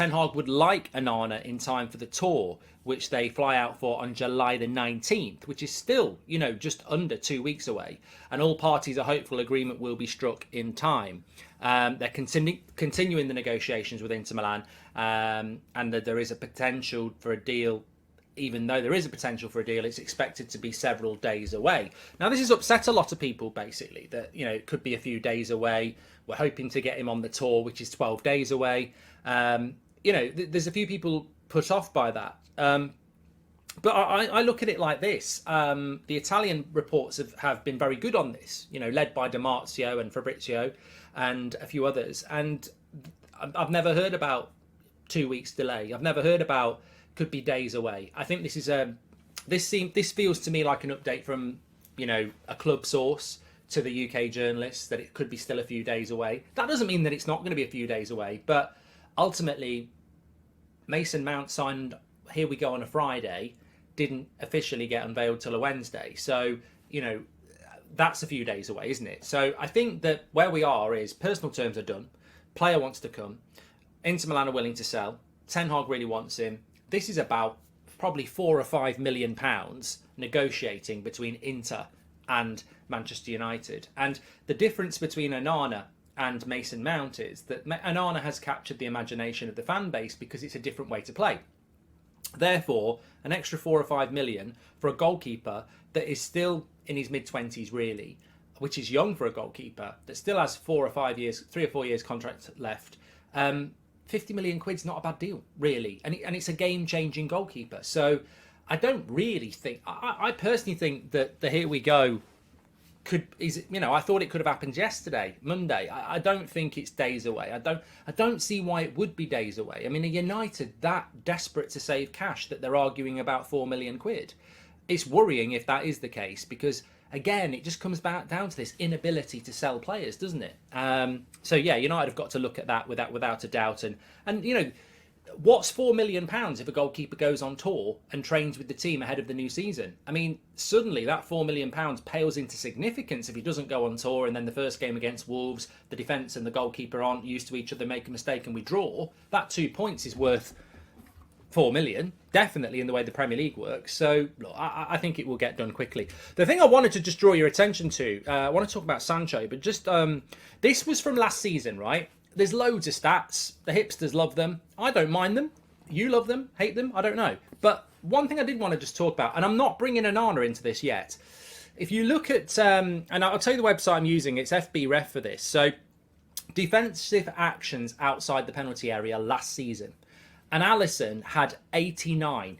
Ten Hag would like Onana in time for the tour, which they fly out for on July the 19th, which is still, just under 2 weeks away. And all parties are hopeful agreement will be struck in time. They're continuing the negotiations with Inter Milan, and that there is a potential for a deal. Even though there is a potential for a deal, it's expected to be several days away. Now, this has upset a lot of people, basically, that, it could be a few days away. We're hoping to get him on the tour, which is 12 days away. There's a few people put off by that. But I look at it like this. The Italian reports have been very good on this, led by Di Marzio and Fabrizio and a few others. And I've never heard about 2 weeks delay. I've never heard about could be days away. I think this is this feels to me like an update from, a club source to the UK journalists that it could be still a few days away. That doesn't mean that it's not going to be a few days away, but ultimately Mason Mount signed, here we go, on a Friday, didn't officially get unveiled till a Wednesday. So, that's a few days away, isn't it? So I think that where we are is personal terms are done. Player wants to come. Inter Milan are willing to sell. Ten Hag really wants him. This is about probably £4 or £5 million negotiating between Inter and Manchester United. And the difference between Onana and Mason Mount is that Onana has captured the imagination of the fan base because it's a different way to play. Therefore, an extra 4 or 5 million for a goalkeeper that is still in his mid-20s, really, which is young for a goalkeeper, that still has 3 or 4 years contract left. 50 million quid's not a bad deal, really. And it's a game-changing goalkeeper. So I don't really think... I personally think that the here we go I thought it could have happened yesterday, Monday. I don't think it's days away. I don't see why it would be days away. I mean, are United that desperate to save cash that they're arguing about 4 million quid? It's worrying if that is the case, because again, it just comes back down to this inability to sell players, doesn't it? So yeah, United have got to look at that without a doubt. And what's £4 million if a goalkeeper goes on tour and trains with the team ahead of the new season? I mean, suddenly that £4 million pales into significance if he doesn't go on tour, and then the first game against Wolves, the defence and the goalkeeper aren't used to each other, make a mistake and we draw. That 2 points is worth 4 million, definitely, in the way the Premier League works. So look, I think it will get done quickly. The thing I wanted to just draw your attention to, I want to talk about Sancho, but just this was from last season, right? There's loads of stats. The hipsters love them. I don't mind them. You love them, hate them, I don't know. But one thing I did want to just talk about, and I'm not bringing Onana into this yet. If you look at, and I'll tell you the website I'm using, it's FB Ref for this. So defensive actions outside the penalty area last season. And Alisson had 89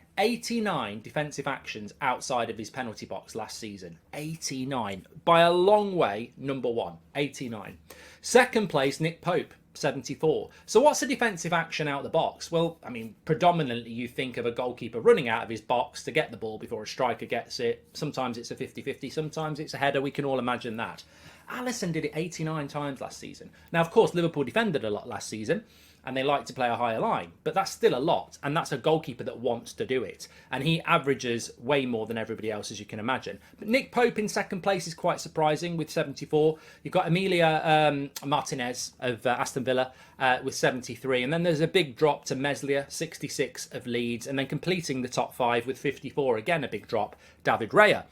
defensive actions outside of his penalty box last season. 89. By a long way, number one. 89. Second place, Nick Pope, 74. So what's a defensive action out the box? Well, I mean, predominantly you think of a goalkeeper running out of his box to get the ball before a striker gets it. Sometimes it's a 50-50. Sometimes it's a header. We can all imagine that. Alisson did it 89 times last season. Now, of course, Liverpool defended a lot last season, and they like to play a higher line, but that's still a lot, and that's a goalkeeper that wants to do it, and he averages way more than everybody else, as you can imagine. But Nick Pope in second place is quite surprising with 74. You've got Emilia Martinez of Aston Villa with 73, and then there's a big drop to Meslier, 66 of Leeds, and then completing the top five with 54, again a big drop, David Raya.